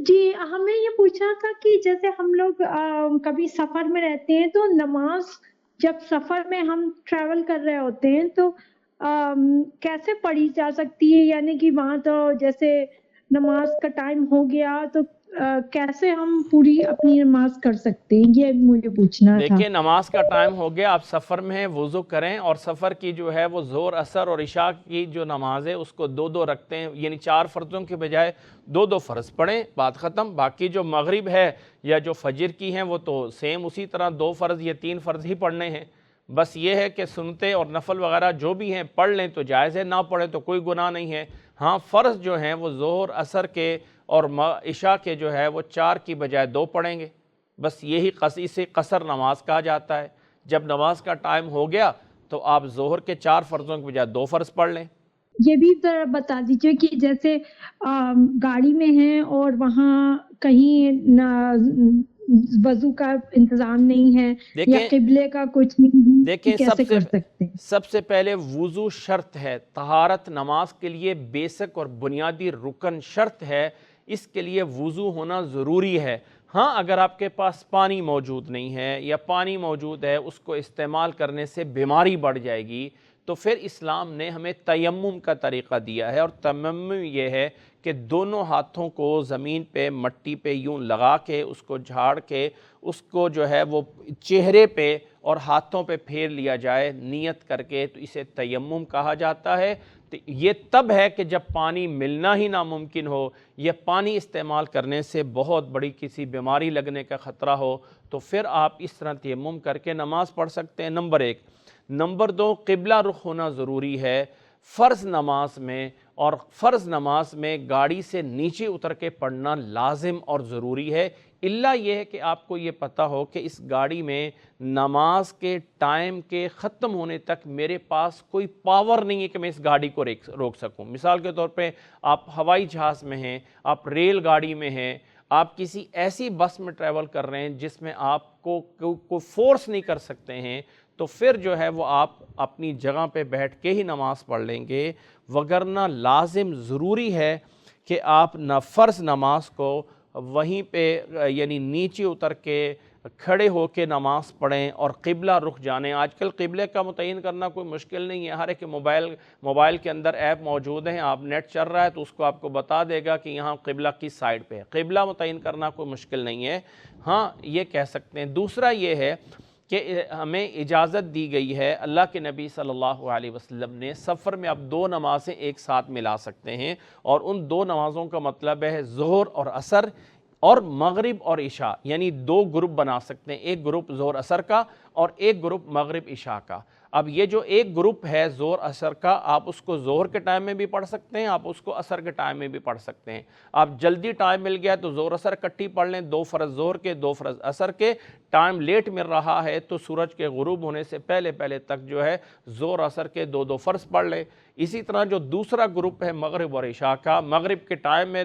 جی، ہمیں یہ پوچھنا تھا کہ جیسے ہم لوگ کبھی سفر میں رہتے ہیں تو نماز جب سفر میں ہم ٹریول کر رہے ہوتے ہیں تو کیسے پڑھی جا سکتی ہے؟ یعنی کہ وہاں تو جیسے نماز کا ٹائم ہو گیا تو کیسے ہم پوری اپنی نماز کر سکتے ہیں؟ یہ مجھے پوچھنا تھا۔ دیکھیں، نماز کا ٹائم ہو گیا، آپ سفر میں ہیں، وضو کریں، اور سفر کی جو ہے وہ ظہر، عصر اور عشاء کی جو نماز ہے اس کو دو دو رکھتے ہیں، یعنی 4 فرضوں کے بجائے دو دو فرض پڑھیں، بات ختم۔ باقی جو مغرب ہے یا جو فجر کی ہیں وہ تو سیم اسی طرح 2 فرض یا 3 فرض ہی پڑھنے ہیں۔ بس یہ ہے کہ سنتیں اور نفل وغیرہ جو بھی ہیں پڑھ لیں تو جائز ہے، نہ پڑھیں تو کوئی گناہ نہیں ہے۔ ہاں، فرض جو ہیں وہ ظہر، عصر کے اور عشاء کے جو ہے وہ 4 کی بجائے 2 پڑھیں گے۔ بس یہی اسے قصر نماز کہا جاتا ہے۔ جب نماز کا ٹائم ہو گیا تو آپ ظہر کے 4 فرضوں کے بجائے 2 فرض پڑھ لیں۔ یہ بھی ذرا بتا دیجئے کہ جیسے گاڑی میں ہیں اور وہاں کہیں وضو کا انتظام نہیں ہے یا قبلے کا کچھ نہیں ہے، دیکھیں، کیسے کر سکتے ہیں؟ سب سے پہلے وضو شرط ہے، طہارت نماز کے لیے بیسک اور بنیادی رکن شرط ہے، اس کے لیے وضو ہونا ضروری ہے۔ ہاں، اگر آپ کے پاس پانی موجود نہیں ہے یا پانی موجود ہے اس کو استعمال کرنے سے بیماری بڑھ جائے گی، تو پھر اسلام نے ہمیں تیمم کا طریقہ دیا ہے، اور تیمم یہ ہے کہ دونوں ہاتھوں کو زمین پہ مٹی پہ یوں لگا کے اس کو جھاڑ کے اس کو جو ہے وہ چہرے پہ اور ہاتھوں پہ پھیر لیا جائے نیت کر کے، تو اسے تیمم کہا جاتا ہے۔ تو یہ تب ہے کہ جب پانی ملنا ہی ناممکن ہو یا پانی استعمال کرنے سے بہت بڑی کسی بیماری لگنے کا خطرہ ہو، تو پھر آپ اس طرح تیمم کر کے نماز پڑھ سکتے ہیں، نمبر 1۔ نمبر 2، قبلہ رخ ہونا ضروری ہے فرض نماز میں، اور فرض نماز میں گاڑی سے نیچے اتر کے پڑھنا لازم اور ضروری ہے، الا یہ ہے کہ آپ کو یہ پتہ ہو کہ اس گاڑی میں نماز کے ٹائم کے ختم ہونے تک میرے پاس کوئی پاور نہیں ہے کہ میں اس گاڑی کو روک سکوں۔ مثال کے طور پہ آپ ہوائی جہاز میں ہیں، آپ ریل گاڑی میں ہیں، آپ کسی ایسی بس میں ٹریول کر رہے ہیں جس میں آپ کو فورس نہیں کر سکتے ہیں، تو پھر جو ہے وہ آپ اپنی جگہ پہ بیٹھ کے ہی نماز پڑھ لیں گے، وگرنہ لازم ضروری ہے کہ آپ فرض نماز کو وہیں پہ یعنی نیچے اتر کے کھڑے ہو کے نماز پڑھیں اور قبلہ رخ جانیں۔ آج کل قبلے کا متعین کرنا کوئی مشکل نہیں ہے، ہر ایک موبائل کے اندر ایپ موجود ہیں، آپ نیٹ چل رہا ہے تو اس کو آپ کو بتا دے گا کہ یہاں قبلہ کس سائڈ پہ ہے۔ قبلہ متعین کرنا کوئی مشکل نہیں ہے، ہاں یہ کہہ سکتے ہیں۔ دوسرا یہ ہے کہ ہمیں اجازت دی گئی ہے، اللہ کے نبی صلی اللہ علیہ وسلم نے سفر میں آپ 2 نمازیں ایک ساتھ ملا سکتے ہیں، اور ان 2 نمازوں کا مطلب ہے ظہر اور عصر اور مغرب اور عشاء، یعنی 2 گروپ بنا سکتے ہیں، ایک گروپ ظہر عصر کا اور ایک گروپ مغرب عشاء کا۔ اب یہ جو ایک گروپ ہے ظہر عصر کا، آپ اس کو ظہر کے ٹائم میں بھی پڑھ سکتے ہیں، آپ اس کو عصر کے ٹائم میں بھی پڑھ سکتے ہیں۔ آپ جلدی ٹائم مل گیا تو ظہر عصر اکٹھی پڑھ لیں، 2 فرض ظہر کے 2 فرض عصر کے۔ ٹائم لیٹ مل رہا ہے تو سورج کے غروب ہونے سے پہلے تک جو ہے ظہر عصر کے 2 فرض پڑھ لیں۔ اسی طرح جو دوسرا گروپ ہے مغرب اور عشاء کا، مغرب کے ٹائم میں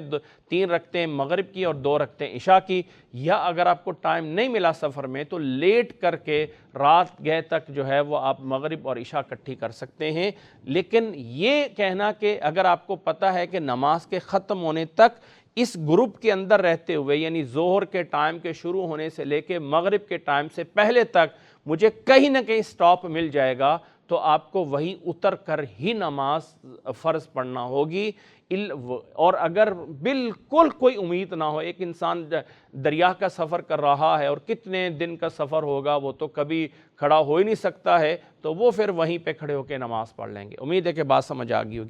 3 رکھتے ہیں مغرب کی اور 2 رکھتے ہیں عشاء کی، یا اگر آپ کو ٹائم نہیں ملا سفر میں تو لیٹ کر کے رات گئے تک جو ہے وہ آپ مغرب اور عشاء اکٹھی کر سکتے ہیں۔ لیکن یہ کہنا کہ اگر آپ کو پتہ ہے کہ نماز کے ختم ہونے تک اس گروپ کے اندر رہتے ہوئے، یعنی ظہر کے ٹائم کے شروع ہونے سے لے کے مغرب کے ٹائم سے پہلے تک مجھے کہیں نہ کہیں سٹاپ مل جائے گا، تو آپ کو وہیں اتر کر ہی نماز فرض پڑھنا ہوگی۔ اور اگر بالکل کوئی امید نہ ہو، ایک انسان دریا کا سفر کر رہا ہے اور کتنے دن کا سفر ہوگا وہ تو کبھی کھڑا ہو ہی نہیں سکتا ہے، تو وہ پھر وہیں پہ کھڑے ہو کے نماز پڑھ لیں گے۔ امید ہے کہ بات سمجھ آ گئی ہوگی۔